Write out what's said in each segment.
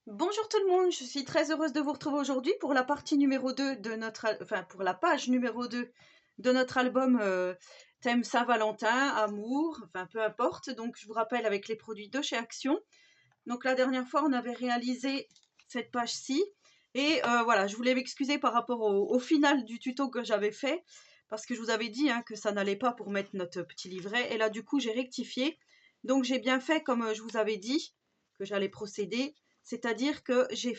Bonjour tout le monde, je suis très heureuse de vous retrouver aujourd'hui pour la partie numéro 2 de pour la page numéro 2 de notre album thème Saint-Valentin, amour, enfin peu importe. Donc je vous rappelle avec les produits de chez Action. Donc la dernière fois on avait réalisé cette page-ci et voilà, je voulais m'excuser par rapport au final du tuto que j'avais fait parce que je vous avais dit que ça n'allait pas pour mettre notre petit livret et là du coup j'ai rectifié. Donc j'ai bien fait comme je vous avais dit que j'allais procéder. C'est-à-dire que j'ai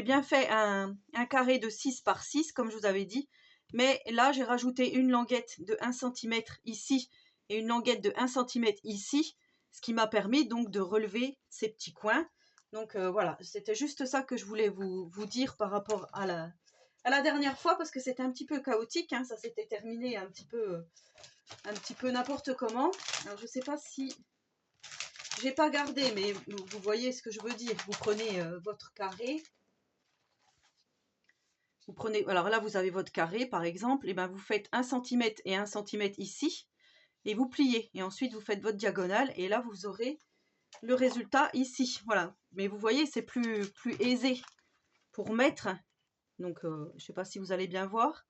bien fait un carré de 6 par 6, comme je vous avais dit. Mais là, j'ai rajouté une languette de 1 cm ici et une languette de 1 cm ici, ce qui m'a permis donc de relever ces petits coins. Donc voilà, c'était juste ça que je voulais vous dire par rapport à la dernière fois, parce que c'était un petit peu chaotique, ça s'était terminé un petit peu n'importe comment. Alors je ne sais pas si j'ai pas gardé, mais vous voyez ce que je veux dire. Vous prenez votre carré. Vous prenez, alors là, vous avez votre carré, par exemple. Et ben, vous faites 1 cm et 1 cm ici. Et vous pliez. Et ensuite, vous faites votre diagonale. Et là, vous aurez le résultat ici. Voilà. Mais vous voyez, c'est plus aisé pour mettre. Donc, je sais pas si vous allez bien voir.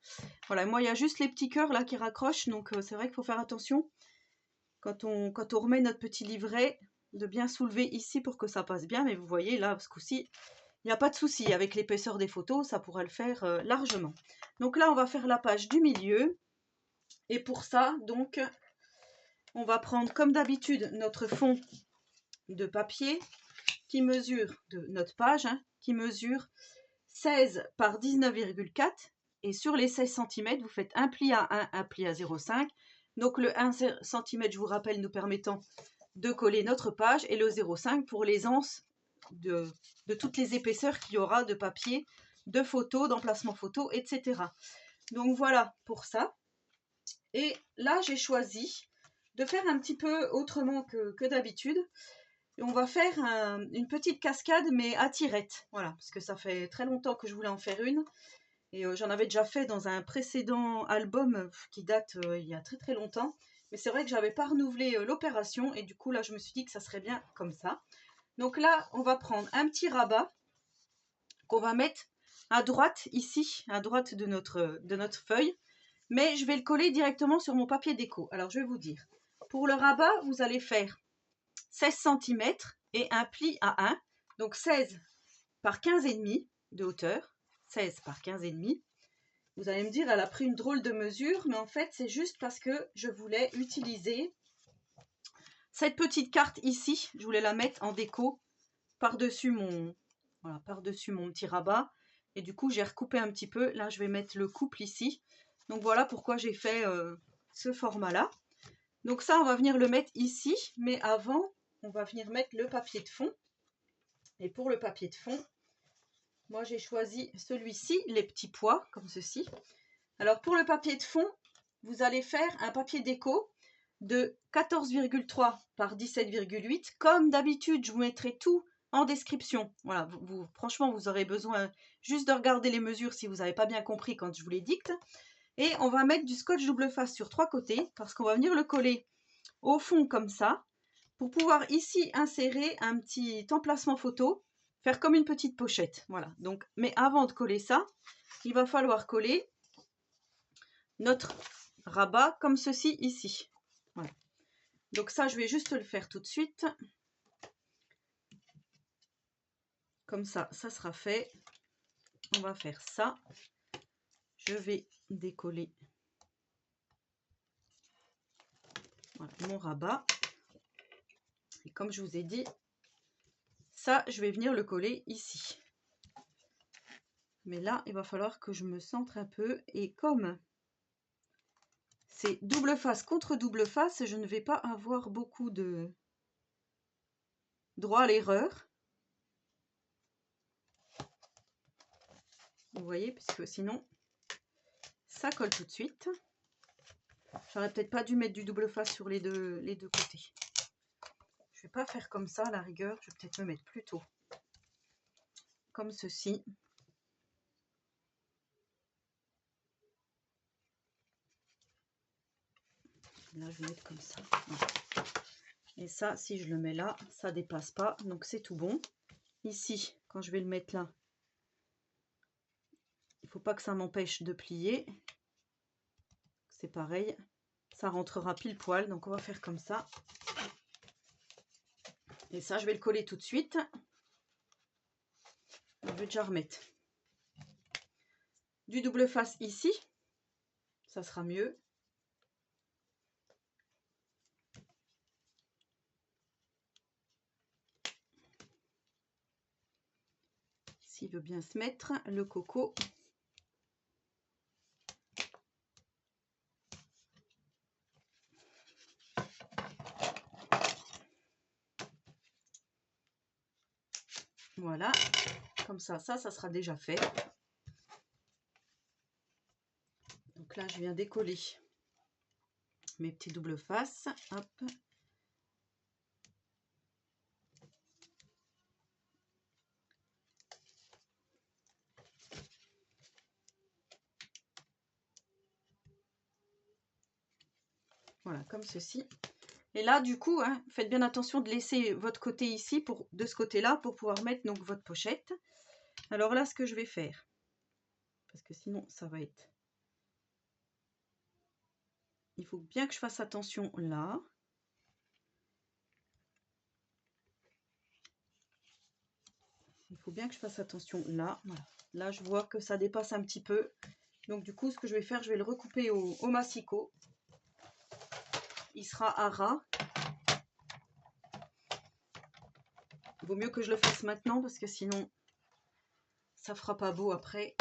Voilà, moi, il y a juste les petits cœurs là qui raccrochent. Donc, c'est vrai qu'il faut faire attention quand on remet notre petit livret, de bien soulever ici pour que ça passe bien. Mais vous voyez, là, ce coup-ci, il n'y a pas de souci. Avec l'épaisseur des photos, ça pourrait le faire largement. Donc là, on va faire la page du milieu. Et pour ça, donc, on va prendre comme d'habitude notre fond de papier qui mesure, de notre page, qui mesure 16 par 19,4. Et sur les 16 cm, vous faites un pli à 1, un pli à 0,5. Donc le 1 cm, je vous rappelle, nous permettant de coller notre page, et le 0,5 pour les anses de toutes les épaisseurs qu'il y aura de papier, de photos, d'emplacement photo, etc. Donc voilà pour ça. Et là, j'ai choisi de faire un petit peu autrement que d'habitude. Et on va faire une petite cascade, mais à tirette. Voilà, parce que ça fait très longtemps que je voulais en faire une. Et j'en avais déjà fait dans un précédent album qui date il y a très très longtemps. Mais c'est vrai que j'avais pas renouvelé l'opération. Et du coup, là, je me suis dit que ça serait bien comme ça. Donc là, on va prendre un petit rabat qu'on va mettre à droite ici, à droite de notre feuille. Mais je vais le coller directement sur mon papier déco. Alors, je vais vous dire. Pour le rabat, vous allez faire 16 cm et un pli à 1. Donc 16 par 15,5 de hauteur. 16 par 15,5. Vous allez me dire, elle a pris une drôle de mesure, mais en fait, c'est juste parce que je voulais utiliser cette petite carte ici. Je voulais la mettre en déco par-dessus par-dessus mon petit rabat. Et du coup, j'ai recoupé un petit peu. Là, je vais mettre le couple ici. Donc voilà pourquoi j'ai fait ce format-là. Donc ça, on va venir le mettre ici. Mais avant, on va venir mettre le papier de fond. Et pour le papier de fond, moi, j'ai choisi celui-ci, les petits pois, comme ceci. Alors, pour le papier de fond, vous allez faire un papier déco de 14,3 par 17,8. Comme d'habitude, je vous mettrai tout en description. Voilà, franchement, vous aurez besoin juste de regarder les mesures si vous n'avez pas bien compris quand je vous les dicte. Et on va mettre du scotch double face sur 3 côtés parce qu'on va venir le coller au fond comme ça pour pouvoir ici insérer un petit emplacement photo, faire comme une petite pochette. Voilà. Donc, mais avant de coller ça, il va falloir coller notre rabat comme ceci ici. Voilà. Donc ça, je vais juste le faire tout de suite. Comme ça, ça sera fait. On va faire ça. Je vais décoller mon rabat. Et comme je vous ai dit, ça, je vais venir le coller ici. Mais là, il va falloir que je me centre un peu. Et comme c'est double face contre double face, je ne vais pas avoir beaucoup de droit à l'erreur. Vous voyez, puisque sinon, ça colle tout de suite. J'aurais peut-être pas dû mettre du double face sur les deux côtés. Je vais pas faire comme ça à la rigueur, je vais peut-être me mettre plutôt comme ceci. Là, je vais mettre comme ça. Et ça, si je le mets là, ça dépasse pas, donc c'est tout bon. ici, quand je vais le mettre là, il ne faut pas que ça m'empêche de plier. C'est pareil, ça rentrera pile poil, donc on va faire comme ça. Et ça, je vais le coller tout de suite. Je vais déjà remettre du double face ici, ça sera mieux. S'il veut bien se mettre, le coco. Voilà, comme ça sera déjà fait. Donc là, je viens décoller mes petits double faces. Hop. Voilà, comme ceci. Et là, du coup, hein, faites bien attention de laisser votre côté ici, de ce côté-là, pour pouvoir mettre donc votre pochette. Alors là, ce que je vais faire, parce que sinon, ça va être... Il faut bien que je fasse attention là. Il faut bien que je fasse attention là. Voilà. Là, je vois que ça dépasse un petit peu. Donc, du coup, ce que je vais faire, je vais le recouper au massicot. Il sera à ras. Il vaut mieux que je le fasse maintenant parce que sinon, ça fera pas beau après.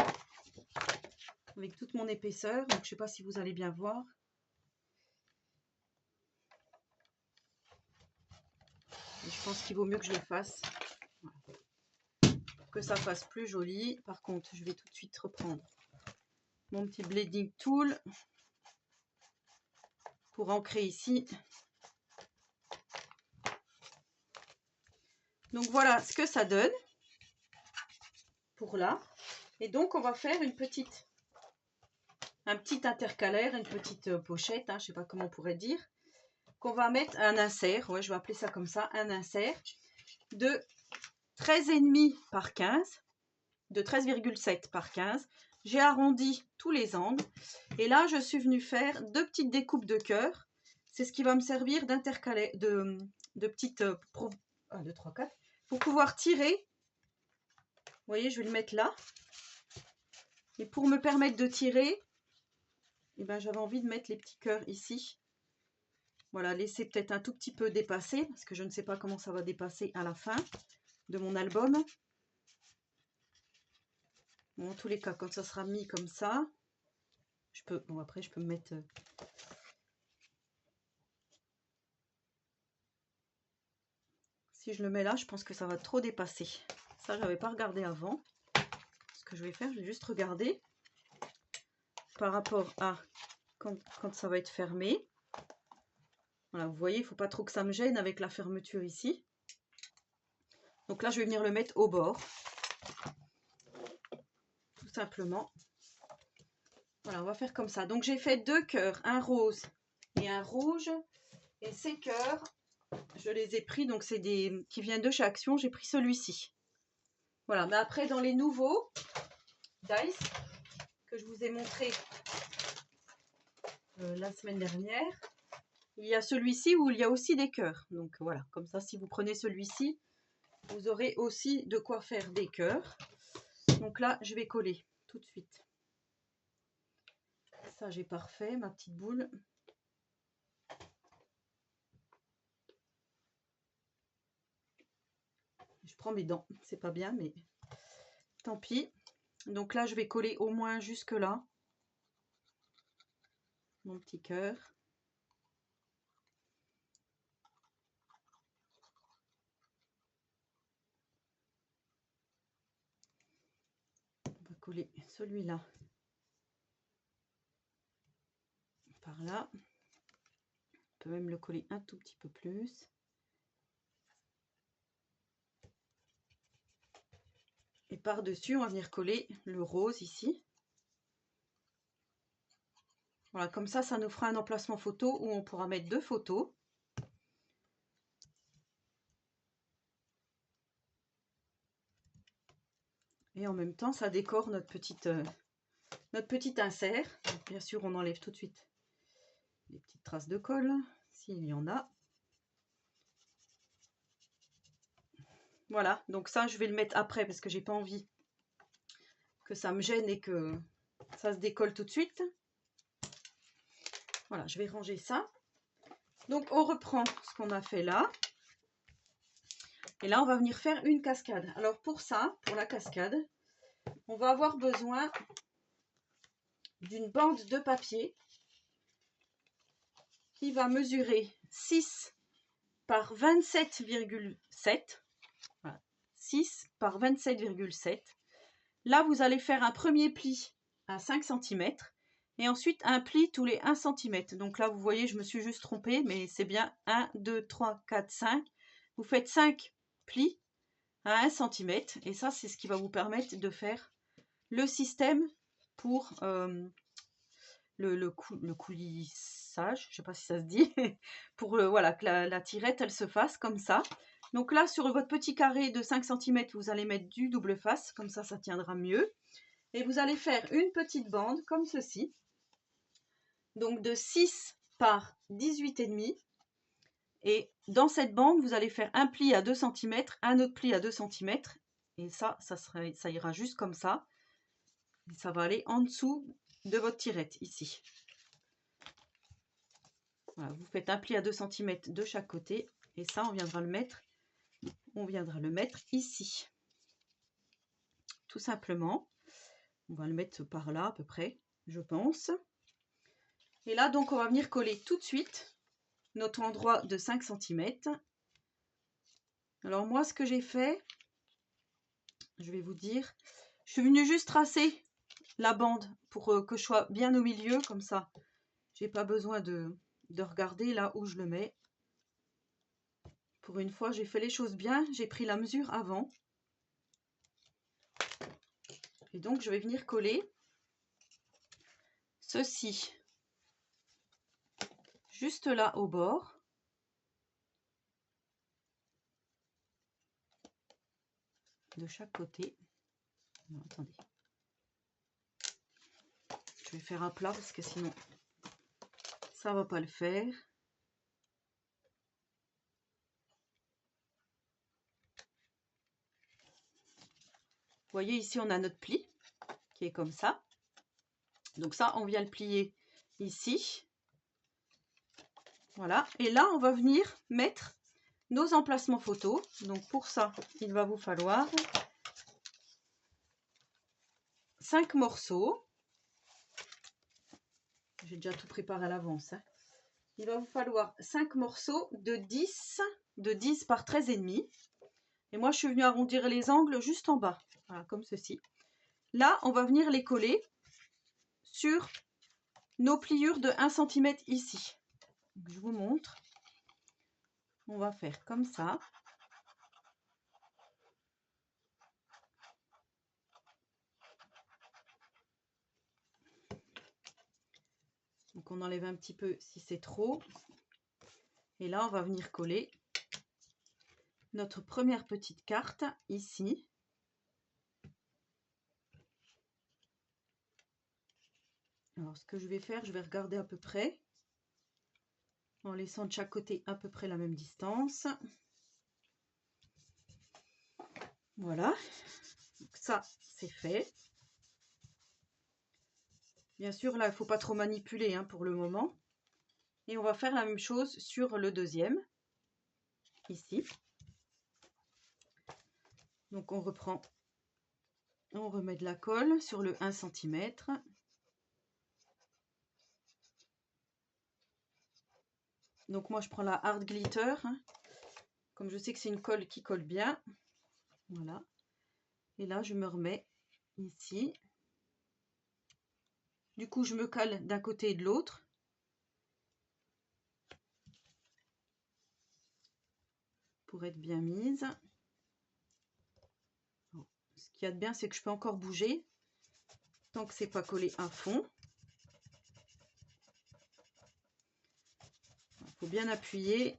Avec toute mon épaisseur. Donc, je sais pas si vous allez bien voir. Et je pense qu'il vaut mieux que je le fasse. Voilà. Pour que ça fasse plus joli. Par contre, je vais tout de suite reprendre mon petit blending tool pour ancrer ici. Donc voilà ce que ça donne pour là. Et donc on va faire un petit intercalaire, une petite pochette, hein, je ne sais pas comment on pourrait dire, qu'on va mettre un insert, ouais, je vais appeler ça comme ça, un insert de 13,5 par 15, de 13,7 par 15. J'ai arrondi tous les angles et là je suis venue faire 2 petites découpes de cœur. C'est ce qui va me servir d'intercalaire, de petites 1, 2, 3, 4, pour pouvoir tirer. Vous voyez, je vais le mettre là. Et pour me permettre de tirer, eh ben, j'avais envie de mettre les petits cœurs ici. Voilà, laisser peut-être un tout petit peu dépasser, parce que je ne sais pas comment ça va dépasser à la fin de mon album. Bon, en tous les cas, quand ça sera mis comme ça, je peux... Bon, après, je peux me mettre... Si je le mets là, je pense que ça va trop dépasser. Ça, je n'avais pas regardé avant. Ce que je vais faire, je vais juste regarder par rapport à quand ça va être fermé. Voilà, vous voyez, il ne faut pas trop que ça me gêne avec la fermeture ici. Donc là, je vais venir le mettre au bord. Tout simplement. Voilà, on va faire comme ça. Donc j'ai fait 2 cœurs, un rose et un rouge. Et ces cœurs, je les ai pris, donc c'est des qui viennent de chez Action. J'ai pris celui-ci. Voilà, mais après dans les nouveaux Dice que je vous ai montré la semaine dernière, il y a celui-ci où il y a aussi des cœurs. Donc voilà, comme ça, si vous prenez celui-ci, vous aurez aussi de quoi faire des cœurs. Donc là, je vais coller tout de suite. Ça, j'ai parfait, ma petite boule. Je prends mes dents, c'est pas bien, mais tant pis. Donc là, je vais coller au moins jusque là. Mon petit cœur. On va coller celui-là par là. On peut même le coller un tout petit peu plus. Et par-dessus, on va venir coller le rose ici. Voilà, comme ça nous fera un emplacement photo où on pourra mettre 2 photos. Et en même temps, ça décore notre petit insert. Donc, bien sûr, on enlève tout de suite les petites traces de colle, s'il y en a. Voilà, donc ça, je vais le mettre après parce que j'ai pas envie que ça me gêne et que ça se décolle tout de suite. Voilà, je vais ranger ça. Donc, on reprend ce qu'on a fait là. Et là, on va venir faire une cascade. Alors, pour ça, pour la cascade, on va avoir besoin d'une bande de papier qui va mesurer 6 par 27,7. Voilà, 6 par 27,7. Là, vous allez faire un premier pli à 5 cm et ensuite un pli tous les 1 cm. Donc là, vous voyez, je me suis juste trompée, mais c'est bien 1, 2, 3, 4, 5. Vous faites 5 plis à 1 cm et ça, c'est ce qui va vous permettre de faire le système pour le coulissage, je ne sais pas si ça se dit, pour voilà, que la tirette, elle se fasse comme ça. Donc là, sur votre petit carré de 5 cm, vous allez mettre du double face, comme ça tiendra mieux. Et vous allez faire une petite bande comme ceci, donc de 6 par 18,5. Et dans cette bande, vous allez faire un pli à 2 cm, un autre pli à 2 cm. Et ça ira juste comme ça. Et ça va aller en dessous de votre tirette, ici. Voilà, vous faites un pli à 2 cm de chaque côté. Et ça, on viendra le mettre ici. Tout simplement. On va le mettre par là à peu près, je pense. Et là, donc, on va venir coller tout de suite notre endroit de 5 cm. Alors moi, ce que j'ai fait, je vais vous dire, je suis venue juste tracer la bande pour que je sois bien au milieu, comme ça. J'ai pas besoin de regarder là où je le mets. Pour une fois, j'ai fait les choses bien. J'ai pris la mesure avant. Et donc, je vais venir coller ceci juste là au bord. De chaque côté. Non, attendez. Je vais faire un plat parce que sinon, ça va pas le faire. Vous voyez, ici, on a notre pli qui est comme ça. Donc ça, on vient le plier ici. Voilà. Et là, on va venir mettre nos emplacements photos. Donc pour ça, il va vous falloir 5 morceaux. J'ai déjà tout préparé à l'avance. Hein. Il va vous falloir 5 morceaux de 10 par 13,5. Et moi, je suis venue arrondir les angles juste en bas. Voilà, comme ceci. Là, on va venir les coller sur nos pliures de 1 cm ici. Donc, je vous montre. On va faire comme ça. Donc on enlève un petit peu si c'est trop. Et là, on va venir coller notre première petite carte ici. Alors ce que je vais faire, je vais regarder à peu près. En laissant de chaque côté à peu près la même distance. Voilà. Donc ça, c'est fait. Bien sûr, là, il ne faut pas trop manipuler hein, pour le moment. Et on va faire la même chose sur le deuxième. Ici. Donc on reprend, on remet de la colle sur le 1 cm. Donc moi je prends la Hard Glitter, hein, comme je sais que c'est une colle qui colle bien. Voilà. Et là je me remets ici. Du coup je me cale d'un côté et de l'autre. Pour être bien mise. Ce qu'il y a de bien, c'est que je peux encore bouger tant que c'est pas collé à fond. Il faut bien appuyer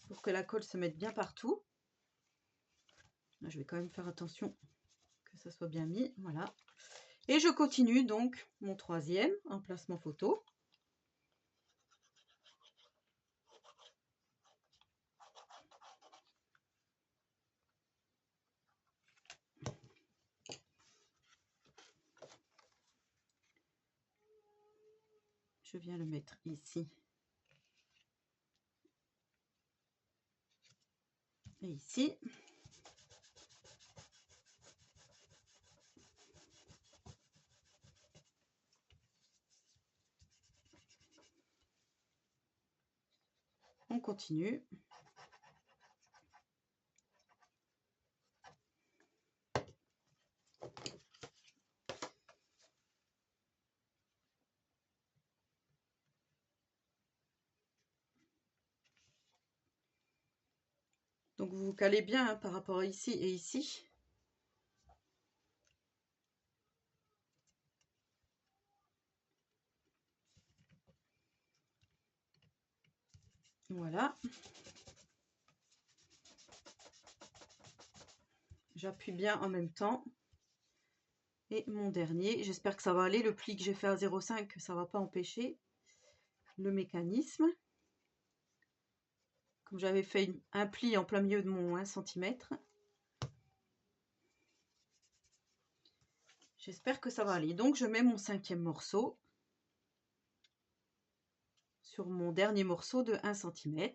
pour que la colle se mette bien partout. Là, je vais quand même faire attention que ça soit bien mis, voilà. Et je continue donc mon troisième emplacement photo. Je viens le mettre ici. Et ici. On continue. Donc vous vous calez bien hein, par rapport à ici et ici. Voilà. J'appuie bien en même temps. Et mon dernier, j'espère que ça va aller. Le pli que j'ai fait à 0,5, ça va pas empêcher le mécanisme. Comme j'avais fait un pli en plein milieu de mon 1 cm. J'espère que ça va aller. Donc je mets mon 5e morceau sur mon dernier morceau de 1 cm.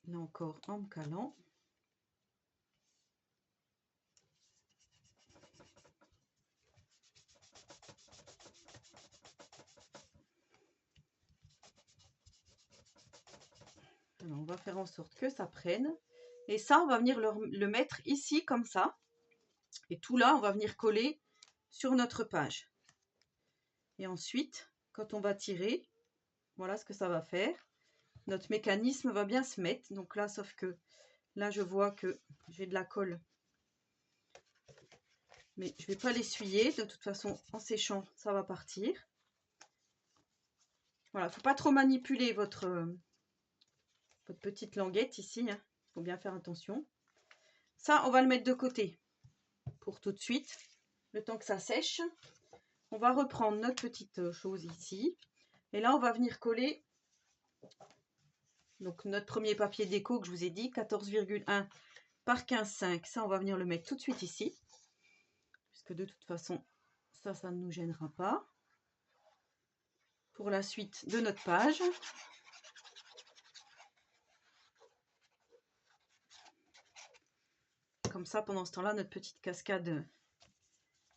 Là encore en me calant. Alors on va faire en sorte que ça prenne. Et ça, on va venir le mettre ici comme ça. Et tout là, on va venir coller sur notre page. Et ensuite, quand on va tirer, voilà ce que ça va faire. Notre mécanisme va bien se mettre. Donc là, sauf que là, je vois que j'ai de la colle. Mais je ne vais pas l'essuyer. De toute façon, en séchant, ça va partir. Voilà, il ne faut pas trop manipuler votre petite languette ici. Il faut bien faire attention. Ça, on va le mettre de côté pour tout de suite. Le temps que ça sèche. On va reprendre notre petite chose ici. Et là, on va venir coller donc notre premier papier déco que je vous ai dit, 14,1 par 15,5. Ça, on va venir le mettre tout de suite ici. Puisque de toute façon, ça ne nous gênera pas. Pour la suite de notre page. Comme ça, pendant ce temps-là, notre petite cascade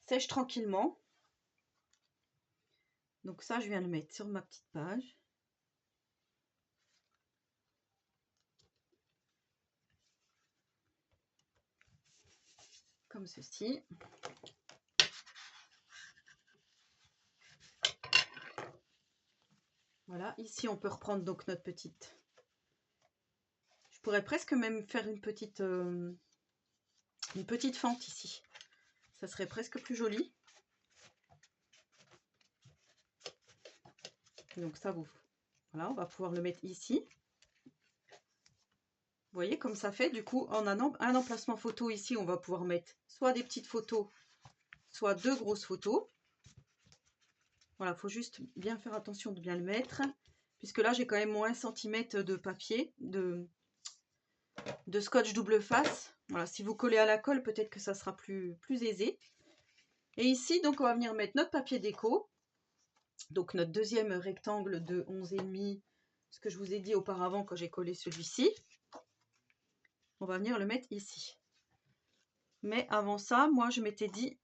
sèche tranquillement. Donc ça, je viens le mettre sur ma petite page. Comme ceci. Voilà, ici on peut reprendre donc notre petite... Je pourrais presque même faire une petite fente ici. Ça serait presque plus joli. Donc ça, voilà, on va pouvoir le mettre ici. Vous voyez comme ça fait, du coup, en un emplacement photo ici, on va pouvoir mettre soit des petites photos, soit deux grosses photos. Voilà, il faut juste bien faire attention de bien le mettre, puisque là, j'ai quand même mon 1 cm de papier, de scotch double face. Voilà, si vous collez à la colle, peut-être que ça sera plus aisé. Et ici, donc, on va venir mettre notre papier déco. Donc, notre deuxième rectangle de 11,5, ce que je vous ai dit auparavant quand j'ai collé celui-ci. On va venir le mettre ici. Mais avant ça, moi, je m'étais dit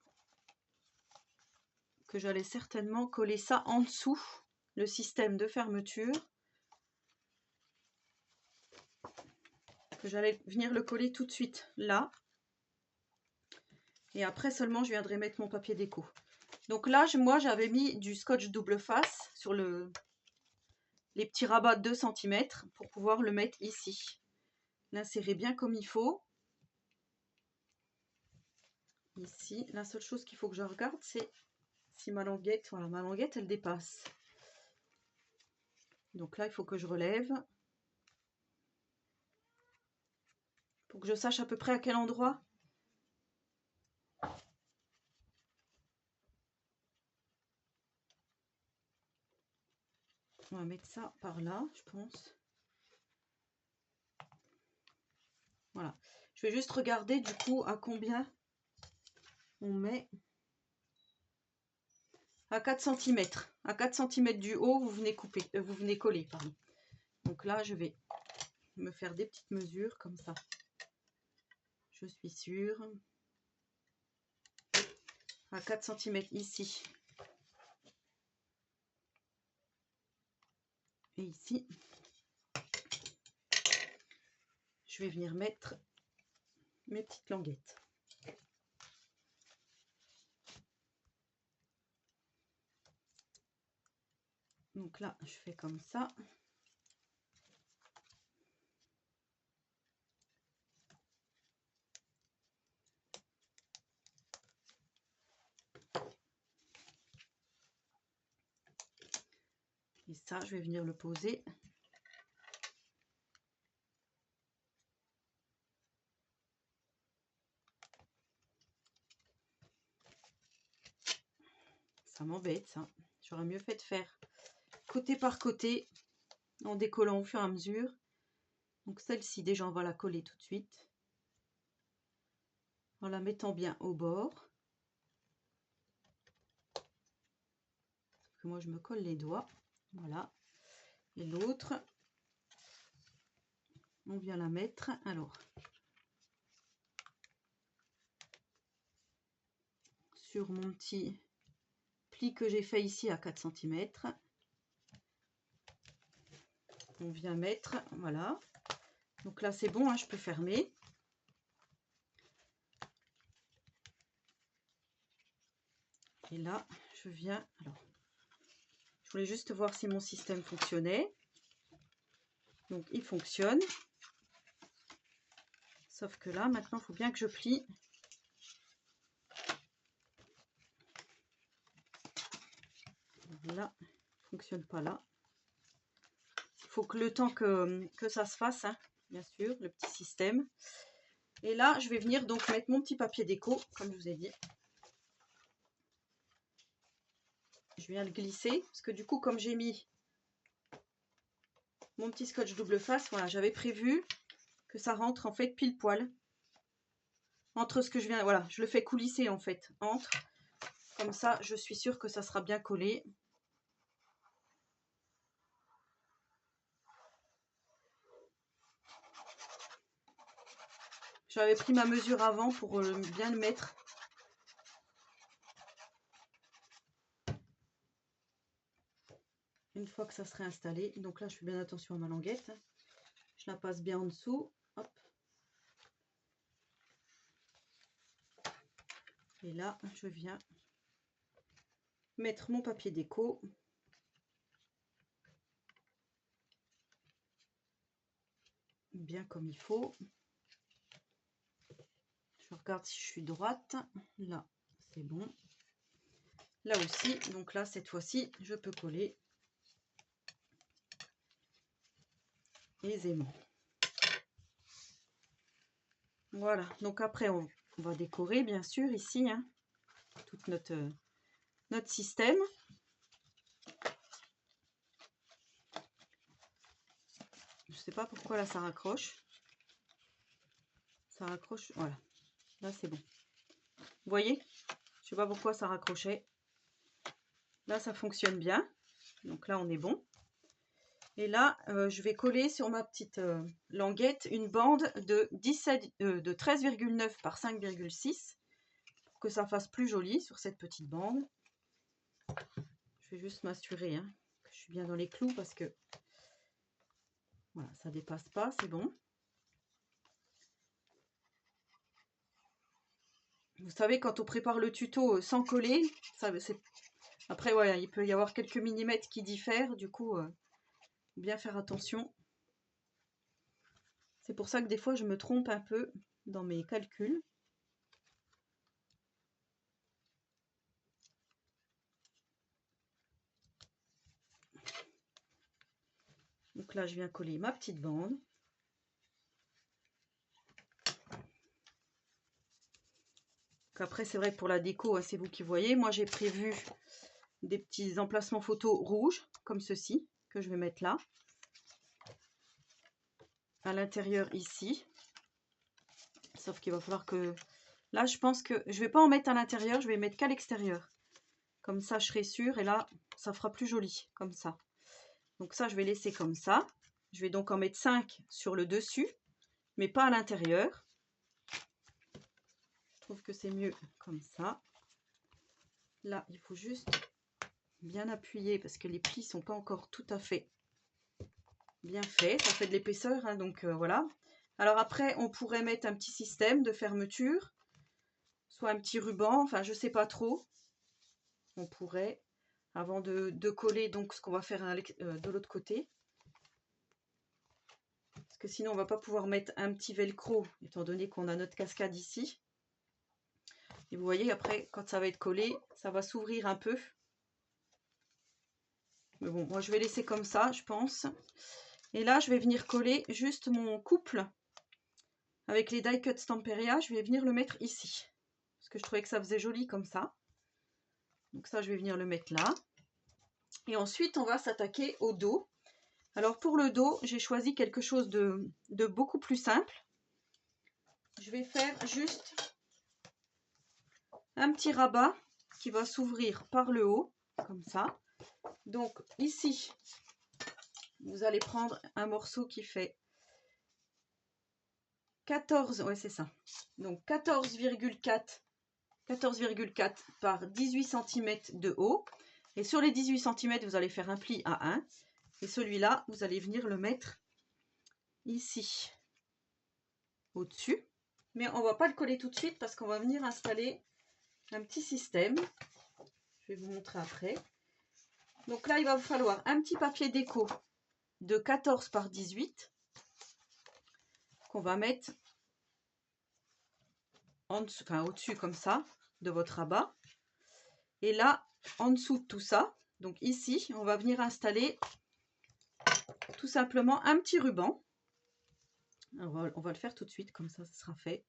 que j'allais certainement coller ça en dessous, le système de fermeture. Que j'allais venir le coller tout de suite là. Et après seulement, je viendrai mettre mon papier déco. Donc là, moi, j'avais mis du scotch double face sur les petits rabats de 2 cm pour pouvoir le mettre ici. L'insérer bien comme il faut. Ici, la seule chose qu'il faut que je regarde, c'est si ma languette, voilà, ma languette, elle dépasse. Donc là, il faut que je relève pour que je sache à peu près à quel endroit. On va mettre ça par là, je pense. Voilà. Je vais juste regarder du coup à combien on met. À 4 cm. À 4 cm du haut, vous venez couper, vous venez coller, pardon. Donc là, je vais me faire des petites mesures comme ça. Je suis sûre. À 4 cm ici. Et ici. Je vais venir mettre mes petites languettes. Donc là, je fais comme ça. Et ça, je vais venir le poser. Ça m'embête, ça. J'aurais mieux fait de faire côté par côté en décollant au fur et à mesure. Donc celle-ci, déjà, on va la coller tout de suite. En la mettant bien au bord. Parce que moi, je me colle les doigts. Voilà. Et l'autre, on vient la mettre. Alors, sur mon petit pli que j'ai fait ici à 4 cm, on vient mettre, voilà. Donc là, c'est bon, hein, je peux fermer. Et là, je viens, alors, je voulais juste voir si mon système fonctionnait. Donc, il fonctionne. Sauf que là, maintenant, il faut bien que je plie. Là, il ne fonctionne pas là. Il faut que le temps que ça se fasse, hein, bien sûr, le petit système. Et là, je vais venir donc mettre mon petit papier déco, comme je vous ai dit. Je viens le glisser, parce que du coup, comme j'ai mis mon petit scotch double face, voilà, j'avais prévu que ça rentre en fait pile poil entre ce que je viens, voilà, je le fais coulisser en fait, entre, comme ça, je suis sûre que ça sera bien collé. J'avais pris ma mesure avant pour bien le mettre. Une fois que ça serait installé, donc là je fais bien attention à ma languette, je la passe bien en dessous, hop. Et là je viens mettre mon papier déco. Bien comme il faut. Je regarde si je suis droite. Là, c'est bon. Là aussi, donc là, cette fois-ci, je peux coller aisément. Voilà, donc après, on va décorer, bien sûr, ici, hein, tout notre système. Je sais pas pourquoi là, ça raccroche. Ça raccroche, voilà. Là, c'est bon. Vous voyez? Je sais pas pourquoi ça raccrochait. Là, ça fonctionne bien. Donc là, on est bon. Et là, je vais coller sur ma petite languette une bande de 13,9 par 5,6 pour que ça fasse plus joli sur cette petite bande. Je vais juste m'assurer hein, que je suis bien dans les clous parce que voilà, ça dépasse pas, c'est bon. Vous savez, quand on prépare le tuto sans coller, ça, après, voilà, il peut y avoir quelques millimètres qui diffèrent, du coup, bien faire attention. C'est pour ça que des fois, je me trompe un peu dans mes calculs. Donc là, je viens coller ma petite bande. Après, c'est vrai que pour la déco, hein, c'est vous qui voyez. Moi, j'ai prévu des petits emplacements photos rouges, comme ceci, que je vais mettre là. À l'intérieur, ici. Sauf qu'il va falloir que... Là, je pense que je vais pas en mettre à l'intérieur, je vais mettre qu'à l'extérieur. Comme ça, je serai sûre. Et là, ça fera plus joli, comme ça. Donc ça, je vais laisser comme ça. Je vais donc en mettre 5 sur le dessus, mais pas à l'intérieur. Je trouve que c'est mieux comme ça. Là, il faut juste bien appuyer parce que les plis sont pas encore tout à fait bien faits. Ça fait de l'épaisseur, hein, donc voilà. Alors après, on pourrait mettre un petit système de fermeture, soit un petit ruban, enfin je sais pas trop. On pourrait, avant de coller donc ce qu'on va faire de l'autre côté. Parce que sinon on va pas pouvoir mettre un petit velcro, étant donné qu'on a notre cascade ici. Et vous voyez, après, quand ça va être collé, ça va s'ouvrir un peu. Mais bon, moi je vais laisser comme ça, je pense. Et là, je vais venir coller juste mon couple avec les die cut Stamperia. Je vais venir le mettre ici. Parce que je trouvais que ça faisait joli comme ça. Donc ça, je vais venir le mettre là. Et ensuite, on va s'attaquer au dos. Alors pour le dos, j'ai choisi quelque chose de beaucoup plus simple. Je vais faire juste un petit rabat qui va s'ouvrir par le haut, comme ça. Donc ici, vous allez prendre un morceau qui fait 14, ouais c'est ça. Donc 14,4 par 18 cm de haut. Et sur les 18 cm, vous allez faire un pli à 1. Et celui-là, vous allez venir le mettre ici, au-dessus. Mais on ne va pas le coller tout de suite parce qu'on va venir installer un petit système. Je vais vous montrer après. Donc là, il va vous falloir un petit papier déco de 14 par 18 qu'on va mettre en dessous, enfin au-dessus comme ça de votre rabat. Et là, en dessous de tout ça, donc ici, on va venir installer tout simplement un petit ruban. On va le faire tout de suite, comme ça sera fait.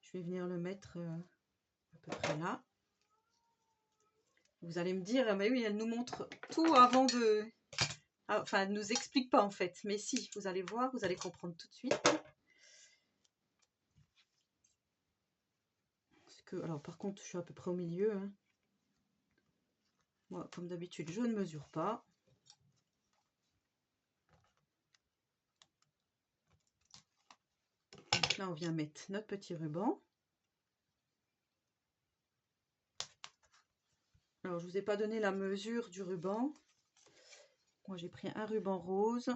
Je vais venir le mettre à peu près là. Vous allez me dire, mais oui, elle nous montre tout avant de... Enfin, elle ne nous explique pas en fait. Mais si, vous allez voir, vous allez comprendre tout de suite. Parce que, alors par contre, je suis à peu près au milieu. Hein. Moi, comme d'habitude, je ne mesure pas. Donc là, on vient mettre notre petit ruban. Alors, je ne vous ai pas donné la mesure du ruban. Moi, j'ai pris un ruban rose.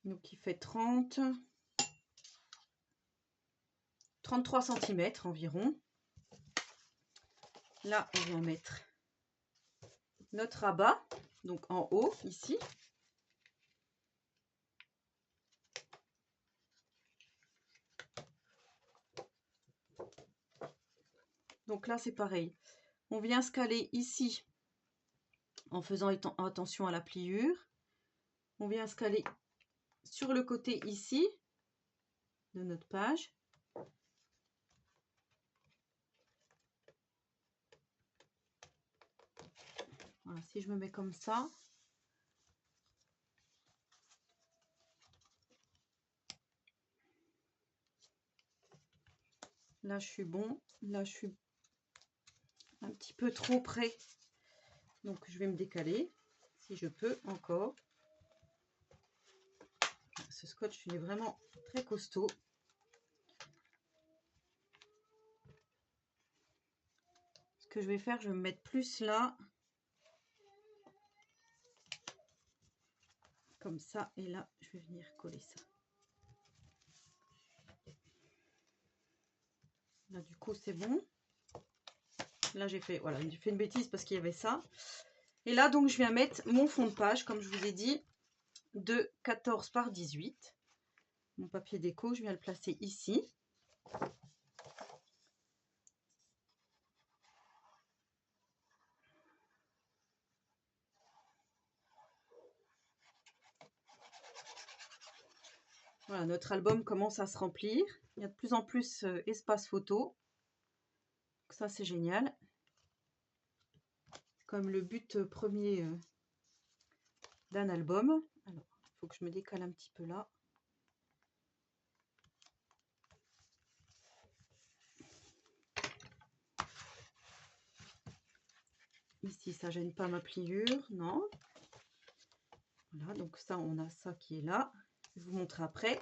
Donc, qui fait 33 cm environ. Là, on vient mettre notre rabat, donc en haut, ici. Donc là, c'est pareil. On vient se caler ici en faisant attention à la pliure. On vient se caler sur le côté ici de notre page. Voilà, si je me mets comme ça. Là, je suis bon. Là, je suis un petit peu trop près. Donc, je vais me décaler si je peux encore. Ce scotch, il est vraiment très costaud. Ce que je vais faire, je vais me mettre plus là. Comme ça. Et là, je vais venir coller ça. Là, du coup, c'est bon. Là, j'ai fait une bêtise parce qu'il y avait ça. Et là, donc, je viens mettre mon fond de page, comme je vous ai dit, de 14 par 18. Mon papier déco, je viens le placer ici. Voilà, notre album commence à se remplir. Il y a de plus en plus espace photo. Donc ça, c'est génial. Comme le but premier d'un album. Alors, il faut que je me décale un petit peu là. Ici, ça gêne pas ma pliure, non. Voilà, donc ça, on a ça qui est là. Je vais vous montrer après.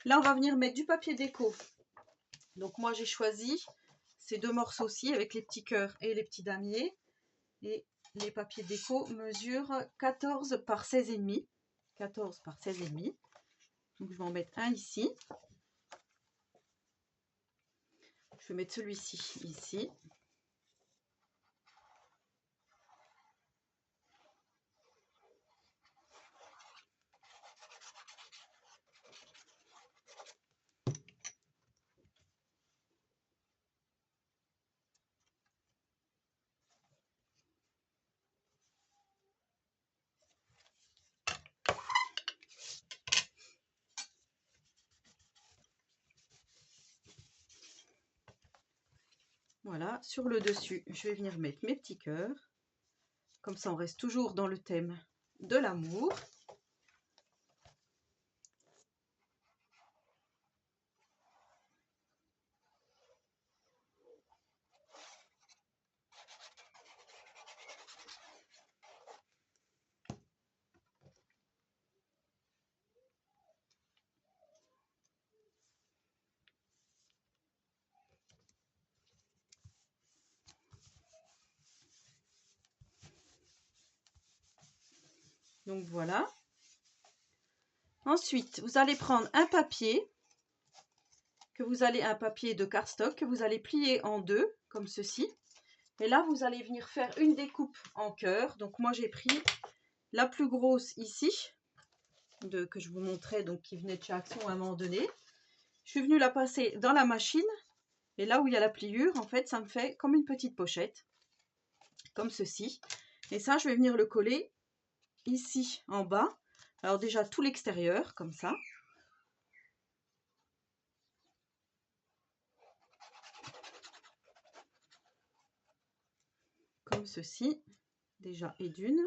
Là, on va venir mettre du papier déco. Donc moi, j'ai choisi ces deux morceaux-ci avec les petits cœurs et les petits damiers. Et les papiers déco mesurent 14 par 16,5. 14 par 16,5. Donc je vais en mettre un ici. Je vais mettre celui-ci ici. Voilà, sur le dessus, je vais venir mettre mes petits cœurs. Comme ça, on reste toujours dans le thème de l'amour. Donc voilà. Ensuite, vous allez prendre un papier un papier de cardstock que vous allez plier en deux, comme ceci. Et là, vous allez venir faire une découpe en cœur. Donc moi, j'ai pris la plus grosse ici, que je vous montrais, donc qui venait de chez Action à un moment donné. Je suis venue la passer dans la machine. Et là où il y a la pliure, en fait, ça me fait comme une petite pochette, comme ceci. Et ça, je vais venir le coller ici en bas. Alors déjà tout l'extérieur, comme ça. Comme ceci, déjà et d'une.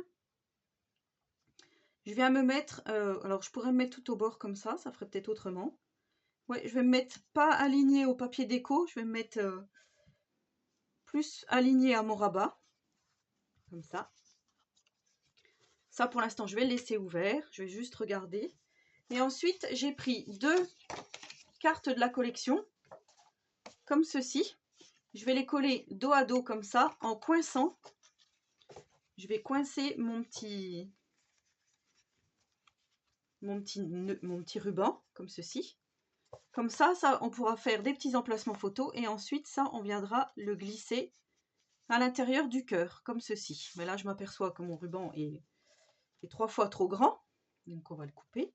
Je viens me mettre, alors je pourrais me mettre tout au bord comme ça ferait peut-être autrement. Ouais, je vais me mettre pas aligné au papier déco, je vais me mettre plus aligné à mon rabat, comme ça. Ça pour l'instant je vais le laisser ouvert, je vais juste regarder. Et ensuite j'ai pris deux cartes de la collection, comme ceci. Je vais les coller dos à dos comme ça, en coinçant. Je vais coincer mon petit ruban, comme ceci. Comme ça, on pourra faire des petits emplacements photos et ensuite, ça, on viendra le glisser à l'intérieur du cœur, comme ceci. Mais là, je m'aperçois que mon ruban est 3 fois trop grand, donc on va le couper.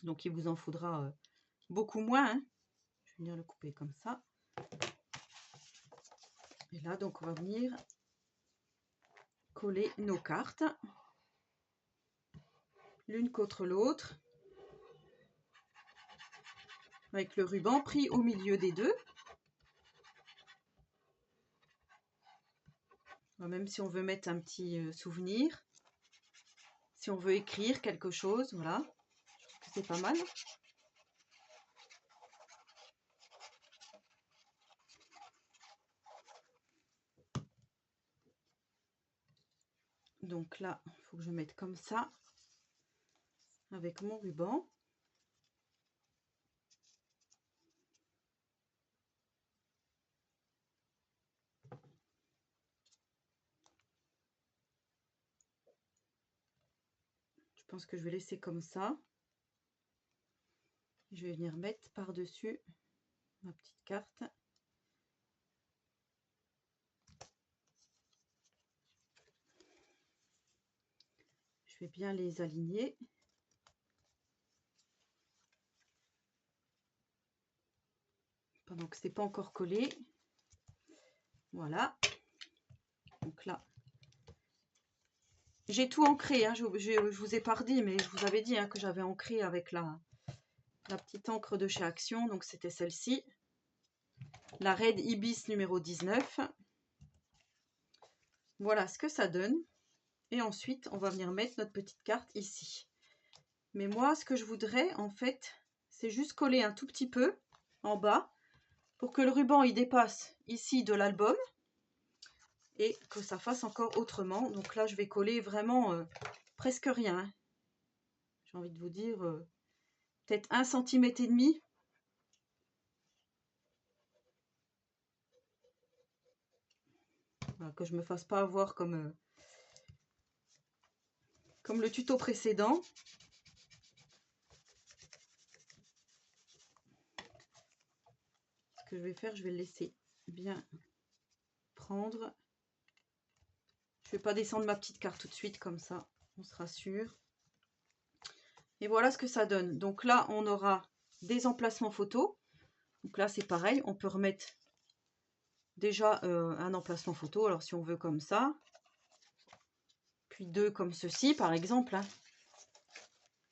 Donc, il vous en faudra beaucoup moins. Hein. Je vais venir le couper comme ça. Et là, donc, on va venir coller nos cartes, l'une contre l'autre, avec le ruban pris au milieu des deux. Même si on veut mettre un petit souvenir, si on veut écrire quelque chose, voilà, je trouve que c'est pas mal. Donc là, il faut que je mette comme ça, avec mon ruban. Je pense que je vais laisser comme ça. Je vais venir mettre par-dessus ma petite carte. Je vais bien les aligner. Pendant que ce n'est pas encore collé. Voilà. Donc là, j'ai tout ancré. Hein. Je vous ai pas redit, mais je vous avais dit hein, que j'avais ancré avec la la petite encre de chez Action, donc c'était celle-ci. La Red Ibis numéro 19. Voilà ce que ça donne. Et ensuite, on va venir mettre notre petite carte ici. Mais moi, ce que je voudrais, en fait, c'est juste coller un tout petit peu en bas pour que le ruban, il dépasse ici de l'album et que ça fasse encore autrement. Donc là, je vais coller vraiment presque rien. Hein. J'ai envie de vous dire peut-être 1,5 cm. Voilà, que je me fasse pas avoir comme le tuto précédent. Ce que je vais faire, je vais le laisser bien prendre. Je vais pas descendre ma petite carte tout de suite comme ça, on sera sûr. Et voilà ce que ça donne. Donc là, on aura des emplacements photos. Donc là, c'est pareil, on peut remettre déjà un emplacement photo. Alors si on veut comme ça, puis deux comme ceci par exemple. Hein.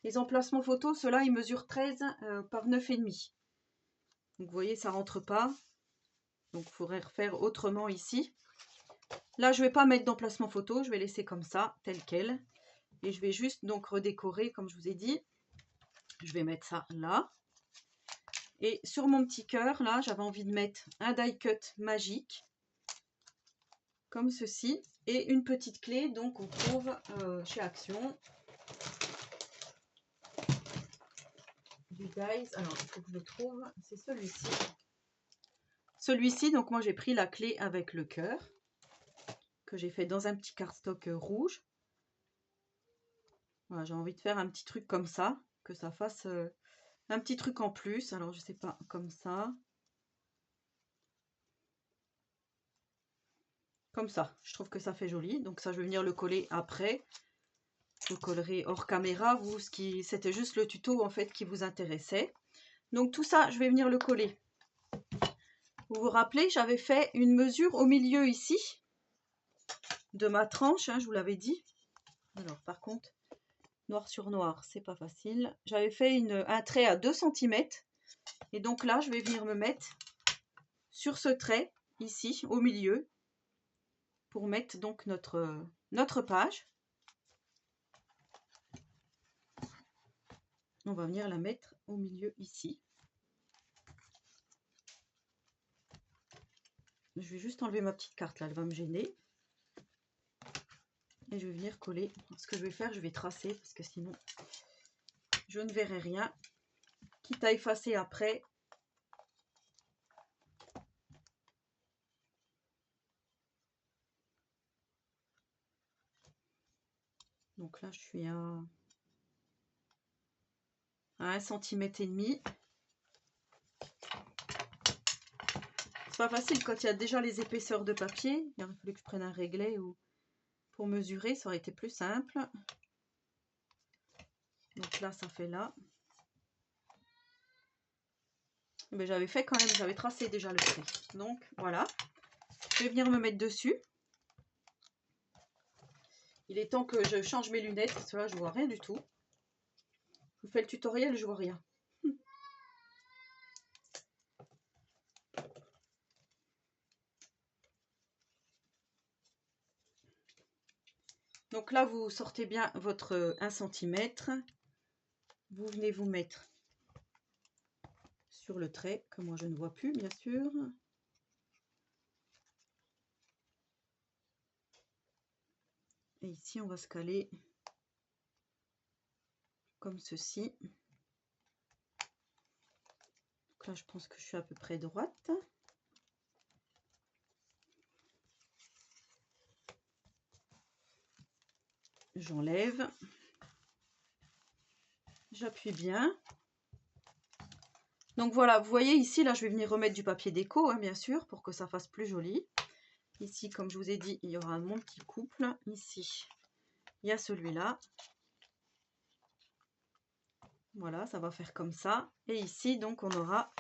Les emplacements photos, ceux-là, ils mesurent 13 par 9,5. Donc vous voyez, ça rentre pas. Donc il faudrait refaire autrement ici. Là, je ne vais pas mettre d'emplacement photo, je vais laisser comme ça, tel quel. Et je vais juste donc redécorer, comme je vous ai dit. Je vais mettre ça là. Et sur mon petit cœur, là, j'avais envie de mettre un die cut magique. Comme ceci. Et une petite clé, donc on trouve chez Action. Du dies. Alors, il faut que je le trouve. C'est celui-ci. Celui-ci, donc moi j'ai pris la clé avec le cœur. Que j'ai fait dans un petit cardstock rouge. Voilà, j'ai envie de faire un petit truc comme ça. Que ça fasse un petit truc en plus. Alors, je sais pas, comme ça. Comme ça. Je trouve que ça fait joli. Donc ça, je vais venir le coller après. Je le collerai hors caméra. Vous, c'était juste le tuto en fait qui vous intéressait. Donc tout ça, je vais venir le coller. Vous vous rappelez, j'avais fait une mesure au milieu ici. De ma tranche, hein, je vous l'avais dit. Alors par contre, noir sur noir, c'est pas facile. J'avais fait un trait à 2 cm. Et donc là, je vais venir me mettre sur ce trait, ici, au milieu, pour mettre donc notre page. On va venir la mettre au milieu ici. Je vais juste enlever ma petite carte là, elle va me gêner. Et je vais venir coller. Ce que je vais faire, je vais tracer parce que sinon, je ne verrai rien. Quitte à effacer après. Donc là, je suis à 1,5 cm. C'est pas facile quand il y a déjà les épaisseurs de papier. Il aurait fallu que je prenne un réglet ou pour mesurer, ça aurait été plus simple. Donc là, ça fait là. Mais j'avais fait quand même, j'avais tracé déjà le trait. Donc voilà. Je vais venir me mettre dessus. Il est temps que je change mes lunettes, parce que là, je vois rien du tout. Je vous fais le tutoriel, je vois rien. Donc là, vous sortez bien votre 1 cm. Vous venez vous mettre sur le trait, que moi je ne vois plus, bien sûr. Et ici, on va se caler comme ceci. Donc là, je pense que je suis à peu près droite. J'enlève. J'appuie bien. Donc voilà, vous voyez ici, là, je vais venir remettre du papier déco, hein, bien sûr, pour que ça fasse plus joli. Ici, comme je vous ai dit, il y aura mon petit couple. Ici, il y a celui-là. Voilà, ça va faire comme ça. Et ici, donc, on aura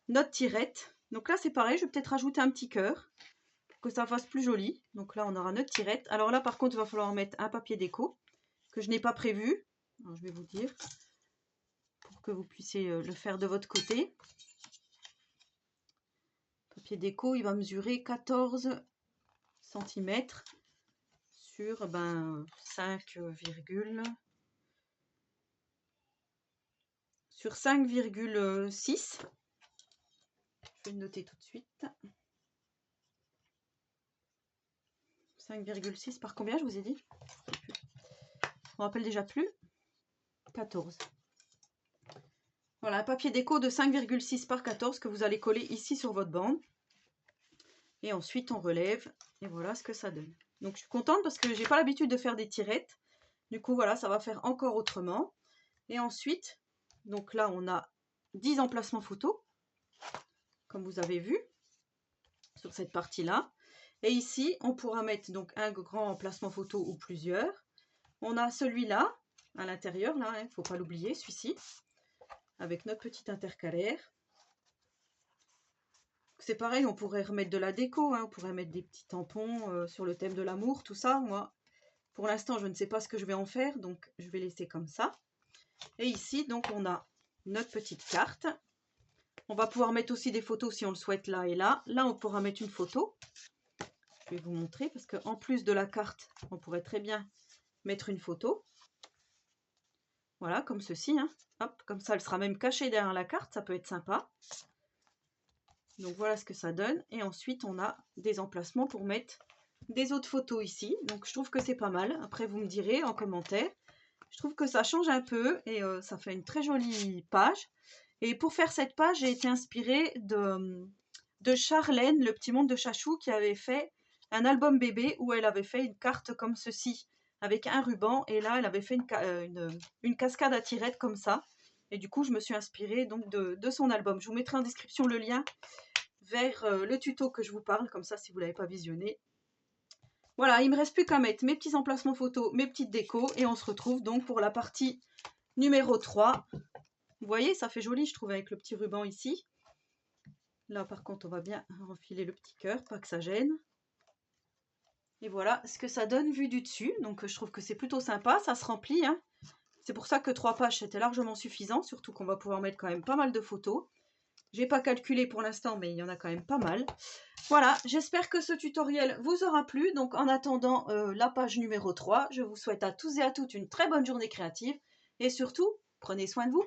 notre tirette. Donc là, c'est pareil, je vais peut-être rajouter un petit cœur pour que ça fasse plus joli. Donc là, on aura notre tirette. Alors là, par contre, il va falloir mettre un papier déco que je n'ai pas prévu. Alors, je vais vous dire. Pour que vous puissiez le faire de votre côté. Papier déco, il va mesurer 14 cm sur 5,6. Je vais le noter tout de suite. 5,6 par combien je vous ai dit? Je me rappelle déjà plus. 14. Voilà, un papier déco de 5,6 par 14 que vous allez coller ici sur votre bande. Et ensuite on relève et voilà ce que ça donne. Donc je suis contente parce que j'ai pas l'habitude de faire des tirettes. Du coup voilà, ça va faire encore autrement. Et ensuite, donc là on a 10 emplacements photos, comme vous avez vu, sur cette partie-là. Et ici, on pourra mettre donc un grand emplacement photo ou plusieurs. On a celui-là, à l'intérieur, là, il ne faut pas l'oublier, celui-ci, avec notre petit intercalaire. C'est pareil, on pourrait remettre de la déco, hein, on pourrait mettre des petits tampons sur le thème de l'amour, tout ça. Moi, pour l'instant, je ne sais pas ce que je vais en faire, donc je vais laisser comme ça. Et ici, donc, on a notre petite carte. On va pouvoir mettre aussi des photos si on le souhaite là et là. Là, on pourra mettre une photo. Je vais vous montrer parce qu'en plus de la carte, on pourrait très bien mettre une photo. Voilà, comme ceci. Hein. Hop, comme ça, elle sera même cachée derrière la carte. Ça peut être sympa. Donc voilà ce que ça donne. Et ensuite, on a des emplacements pour mettre des autres photos ici. Donc je trouve que c'est pas mal. Après, vous me direz en commentaire. Je trouve que ça change un peu et ça fait une très jolie page. Et pour faire cette page, j'ai été inspirée de Charlène, le petit monde de Chachou, qui avait fait un album bébé où elle avait fait une carte comme ceci, avec un ruban. Et là, elle avait fait une cascade à tirettes comme ça. Et du coup, je me suis inspirée donc de son album. Je vous mettrai en description le lien vers le tuto que je vous parle, comme ça, si vous ne l'avez pas visionné. Voilà, il ne me reste plus qu'à mettre mes petits emplacements photos, mes petites décos, et on se retrouve donc pour la partie numéro 3. Vous voyez, ça fait joli, je trouve, avec le petit ruban ici. Là, par contre, on va bien enfiler le petit cœur, pas que ça gêne. Et voilà ce que ça donne vu du dessus. Donc, je trouve que c'est plutôt sympa, ça se remplit. Hein. C'est pour ça que 3 pages, c'était largement suffisant, surtout qu'on va pouvoir mettre quand même pas mal de photos. J'ai pas calculé pour l'instant, mais il y en a quand même pas mal. Voilà, j'espère que ce tutoriel vous aura plu. Donc en attendant la page numéro 3, je vous souhaite à tous et à toutes une très bonne journée créative. Et surtout, prenez soin de vous.